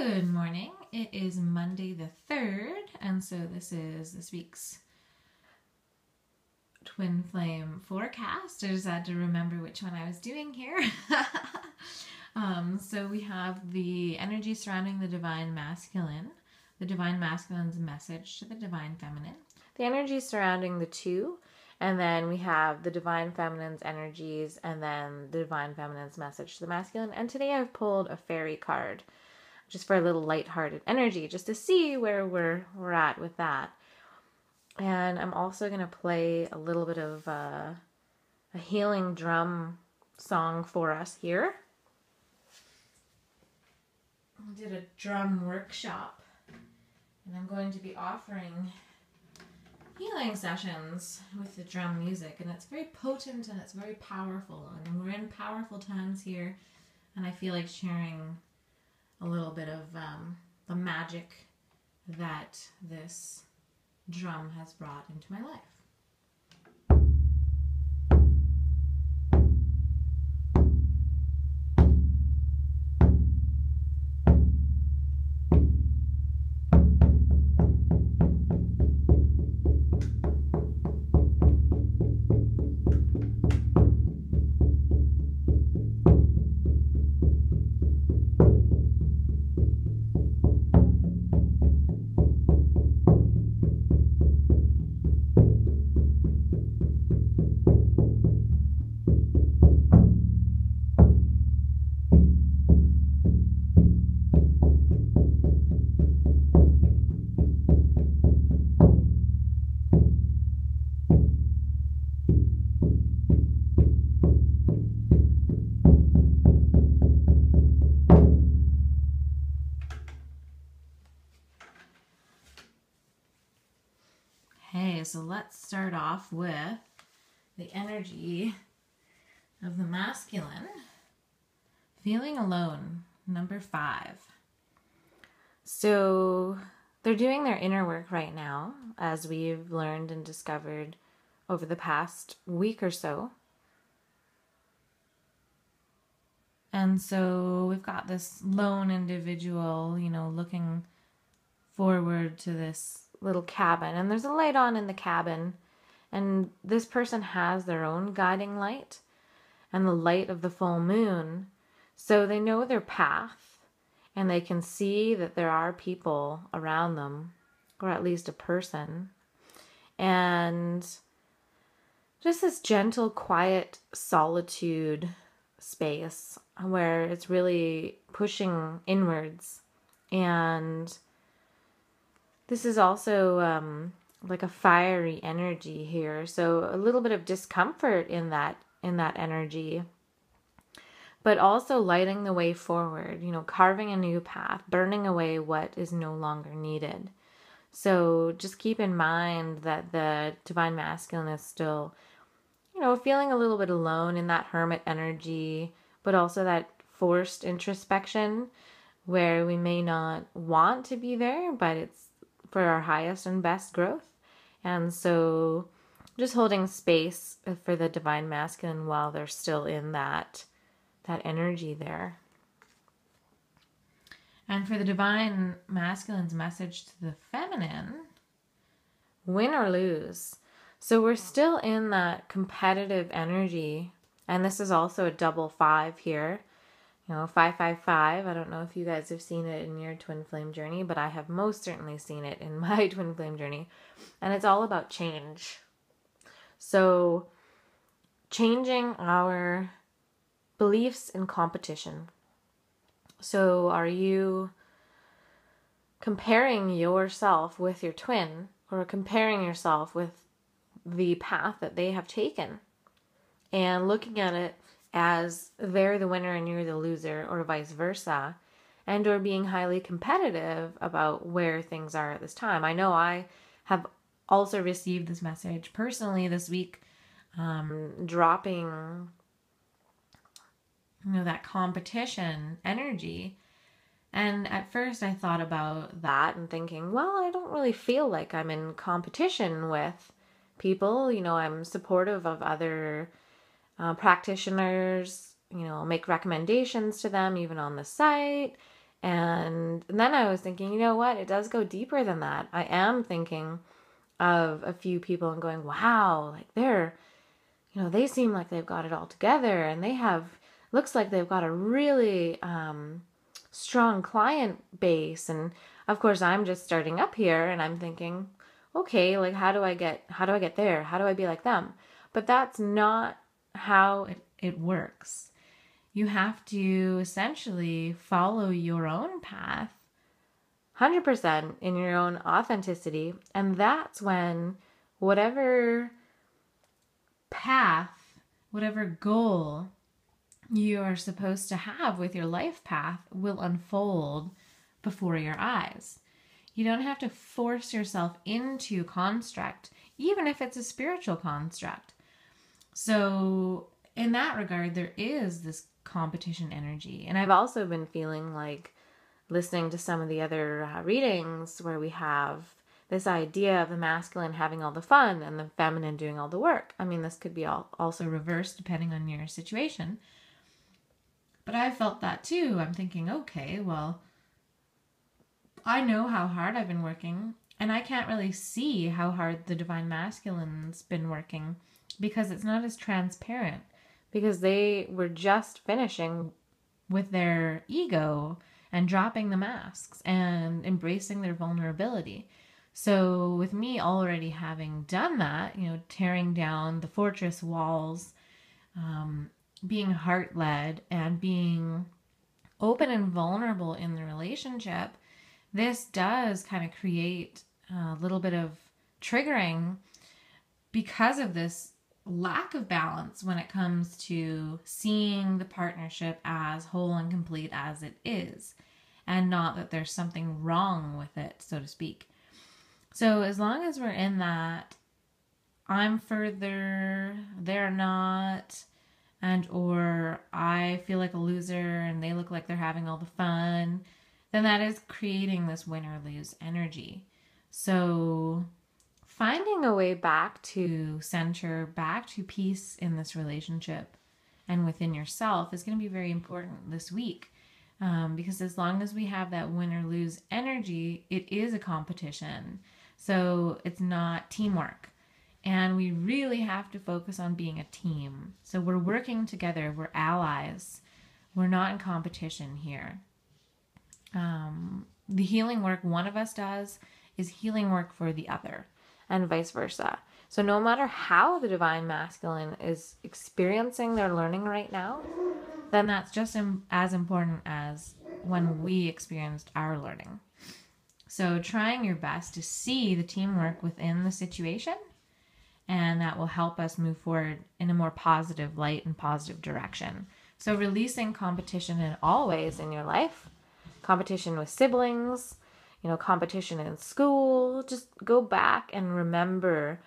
Good morning. It is Monday the 3rd, and so this is this week's Twin Flame forecast. I just had to remember which one I was doing here. So we have the energy surrounding the Divine Masculine, the Divine Masculine's message to the Divine Feminine, the energy surrounding the two, and then we have the Divine Feminine's energies, and then the Divine Feminine's message to the Masculine. And today I've pulled a fairy card, just for a little lighthearted energy, just to see where we're at with that. And I'm also going to play a little bit of a healing drum song for us here. I did a drum workshop, and I'm going to be offering healing sessions with the drum music, and it's very potent and it's very powerful, and we're in powerful times here, and I feel like sharing a little bit of the magic that this drum has brought into my life. Okay, so let's start off with the energy of the masculine. Feeling alone, number 5. So they're doing their inner work right now, as we've learned and discovered over the past week or so. And so we've got this lone individual, looking forward to this little cabin, and there's a light on in the cabin, and this person has their own guiding light and the light of the full moon, so they know their path, and they can see that there are people around them, or at least a person, and just this gentle, quiet solitude space where it's really pushing inwards. And this is also like a fiery energy here, so a little bit of discomfort in that energy, but also lighting the way forward, carving a new path, burning away what is no longer needed. So just keep in mind that the Divine Masculine is still, feeling a little bit alone in that hermit energy, but also that forced introspection where we may not want to be there, but it's for our highest and best growth. And so just holding space for the Divine Masculine while they're still in that energy there. And for the Divine Masculine's message to the feminine, win or lose. So we're still in that competitive energy, and this is also a double 5 here. 555. I don't know if you guys have seen it in your twin flame journey, but I have most certainly seen it in my twin flame journey. And it's all about change. So changing our beliefs in competition. So are you comparing yourself with your twin, or comparing yourself with the path that they have taken, and looking at it as they're the winner and you're the loser, or vice versa, and or being highly competitive about where things are at this time? I know I have also received this message personally this week, dropping that competition energy. And at first I thought about that and thinking, well, I don't really feel like I'm in competition with people. I'm supportive of other practitioners, make recommendations to them even on the site, And then I was thinking, you know what? It does go deeper than that. I am thinking of a few people and going, wow, like they seem like they've got it all together, and looks like they've got a really strong client base. And of course, I'm just starting up here, and I'm thinking, okay, like how do I get there? How do I be like them? But that's not how it works. You have to essentially follow your own path 100% in your own authenticity. And that's when whatever path, whatever goal you are supposed to have with your life path will unfold before your eyes. You don't have to force yourself into a construct, even if it's a spiritual construct. So in that regard, there is this competition energy. And I've also been feeling like, listening to some of the other readings where we have this idea of the masculine having all the fun and the feminine doing all the work. I mean, this could be also reversed depending on your situation. But I felt that too. I'm thinking, okay, well, I know how hard I've been working, and I can't really see how hard the divine masculine's been working because it's not as transparent, because they were just finishing with their ego and dropping the masks and embracing their vulnerability. So with me already having done that, tearing down the fortress walls, being heart-led and being open and vulnerable in the relationship, this does kind of create a little bit of triggering because of this lack of balance when it comes to seeing the partnership as whole and complete as it is, and not that there's something wrong with it, so to speak. So as long as we're in that I'm further, they're not, and or I feel like a loser and they look like they're having all the fun, then that is creating this win or lose energy. So finding a way back to center, back to peace in this relationship and within yourself is going to be very important this week. Because as long as we have that win or lose energy, it is a competition. So it's not teamwork. And we really have to focus on being a team. So we're working together. We're allies. We're not in competition here. The healing work one of us does is healing work for the other, and vice versa. So no matter how the divine masculine is experiencing their learning right now, then that's just as important as when we experienced our learning. So trying your best to see the teamwork within the situation, and that will help us move forward in a more positive light and positive direction. So releasing competition in all ways in your life, competition with siblings, competition in school, just go back and remember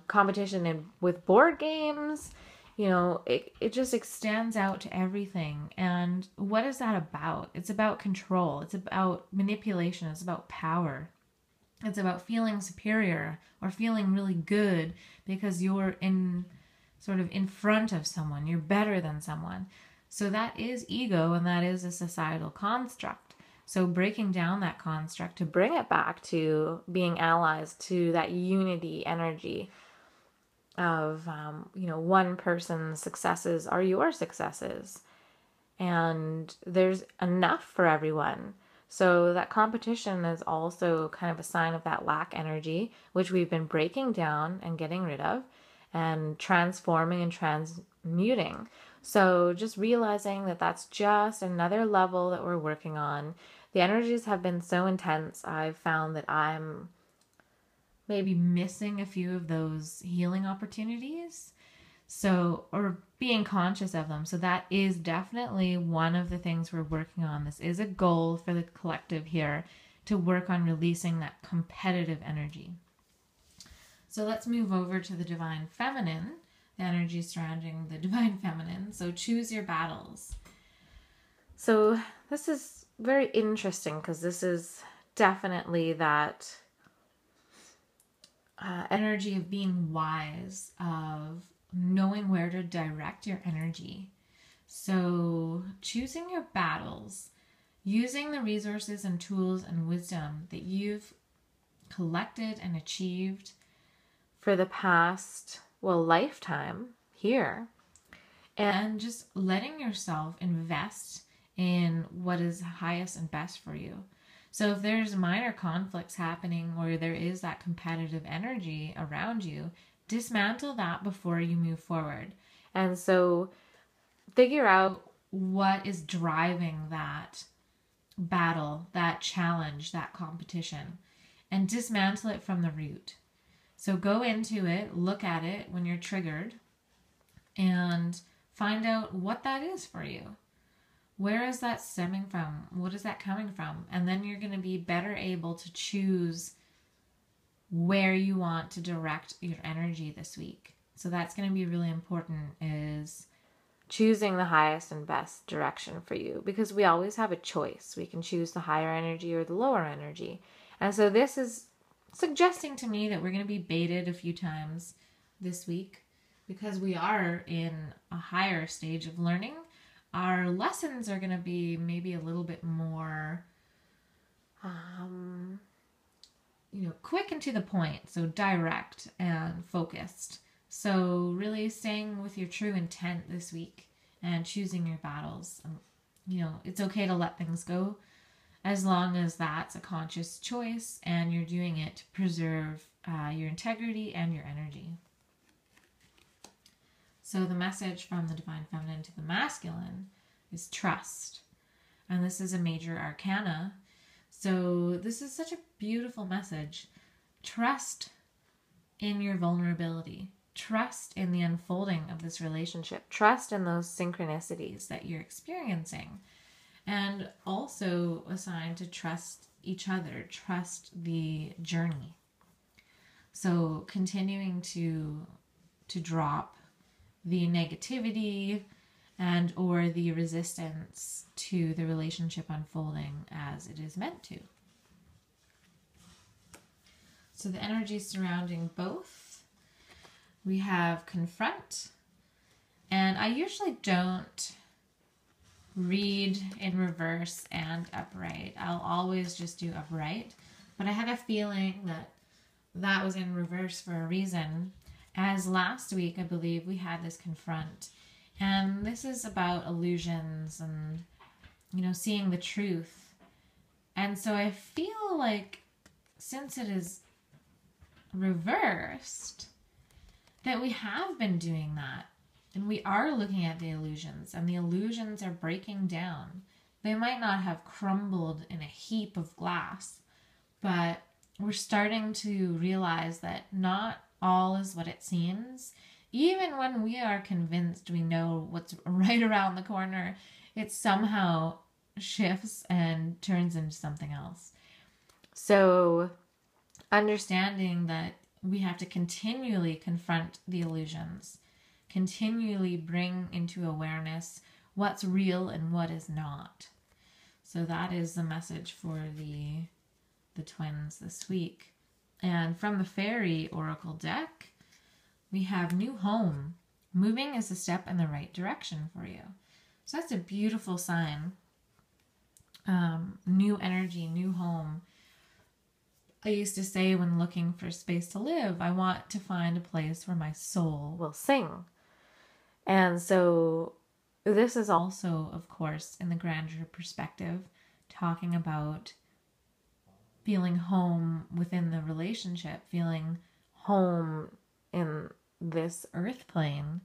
competition with board games. It just extends out to everything. And what is that about? It's about control. It's about manipulation. It's about power. It's about feeling superior or feeling really good because you're in front of someone. You're better than someone. So that is ego, and that is a societal construct. So breaking down that construct to bring it back to being allies to that unity energy of, one person's successes are your successes. And there's enough for everyone. So that competition is also kind of a sign of that lack energy, which we've been breaking down and getting rid of and transforming and transmuting. So just realizing that that's just another level that we're working on. The energies have been so intense. I've found that I'm maybe missing a few of those healing opportunities. So, or being conscious of them. So that is definitely one of the things we're working on. This is a goal for the collective here, to work on releasing that competitive energy. So let's move over to the divine feminine, the energy surrounding the divine feminine. So choose your battles. So this is very interesting because this is definitely that energy of being wise, of knowing where to direct your energy. So choosing your battles using the resources and tools and wisdom that you've collected and achieved for the past, lifetime here, and just letting yourself invest in what is highest and best for you. So if there's minor conflicts happening or there is that competitive energy around you, dismantle that before you move forward. And so figure out what is driving that battle, that challenge, that competition, and dismantle it from the root. So go into it, look at it when you're triggered, and find out what that is for you. Where is that stemming from? What is that coming from? And then you're going to be better able to choose where you want to direct your energy this week. So that's going to be really important, is choosing the highest and best direction for you, because we always have a choice. We can choose the higher energy or the lower energy. And so this is suggesting to me that we're going to be baited a few times this week, because we are in a higher stage of learning. Our lessons are going to be maybe a little bit more, quick and to the point. So direct and focused. So really staying with your true intent this week and choosing your battles. It's okay to let things go as long as that's a conscious choice and you're doing it to preserve your integrity and your energy. So the message from the Divine Feminine to the Masculine is trust. And this is a major arcana. So this is such a beautiful message. Trust in your vulnerability. Trust in the unfolding of this relationship. Trust in those synchronicities that you're experiencing. And also a sign to trust each other. Trust the journey. So continuing to drop the negativity and or the resistance to the relationship unfolding as it is meant to. So the energy surrounding both, we have confront, and I usually don't read in reverse and upright. I'll always just do upright, but I had a feeling that was in reverse for a reason. As last week, I believe, we had this confront. And this is about illusions and, seeing the truth. And so I feel like since it is reversed, that we have been doing that. And we are looking at the illusions. And the illusions are breaking down. They might not have crumbled in a heap of glass, but we're starting to realize that not all is what it seems. Even when we are convinced we know what's right around the corner, it somehow shifts and turns into something else. So understanding that we have to continually confront the illusions, continually bring into awareness what's real and what is not. So that is the message for the twins this week. And from the Fairy Oracle deck, we have new home. Moving is a step in the right direction for you. So that's a beautiful sign. New energy, new home. I used to say when looking for space to live, I want to find a place where my soul will sing. And so this is also, of course, in the grander perspective, talking about feeling home within the relationship, feeling home in this earth plane.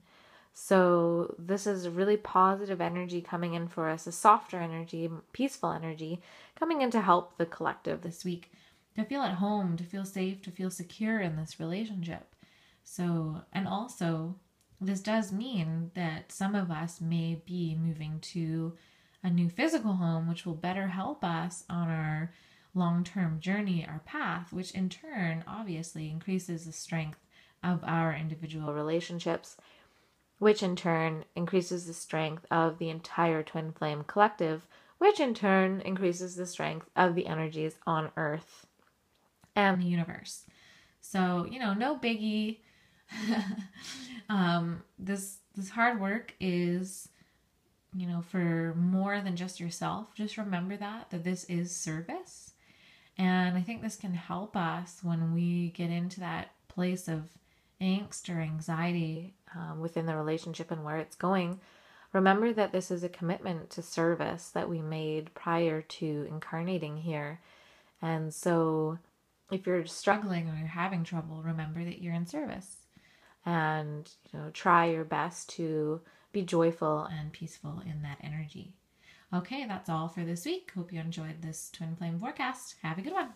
So this is a really positive energy coming in for us, a softer energy, peaceful energy coming in to help the collective this week to feel at home, to feel safe, to feel secure in this relationship. So, and also this does mean that some of us may be moving to a new physical home, which will better help us on our long-term journey, our path, which in turn obviously increases the strength of our individual relationships, which in turn increases the strength of the entire twin flame collective, which in turn increases the strength of the energies on Earth and the universe. So, no biggie. This hard work is for more than just yourself. Just remember that this is service. And I think this can help us when we get into that place of angst or anxiety within the relationship and where it's going. Remember that this is a commitment to service that we made prior to incarnating here. And so if you're struggling or you're having trouble, remember that you're in service. And try your best to be joyful and peaceful in that energy. Okay, that's all for this week. Hope you enjoyed this twin flame forecast. Have a good one.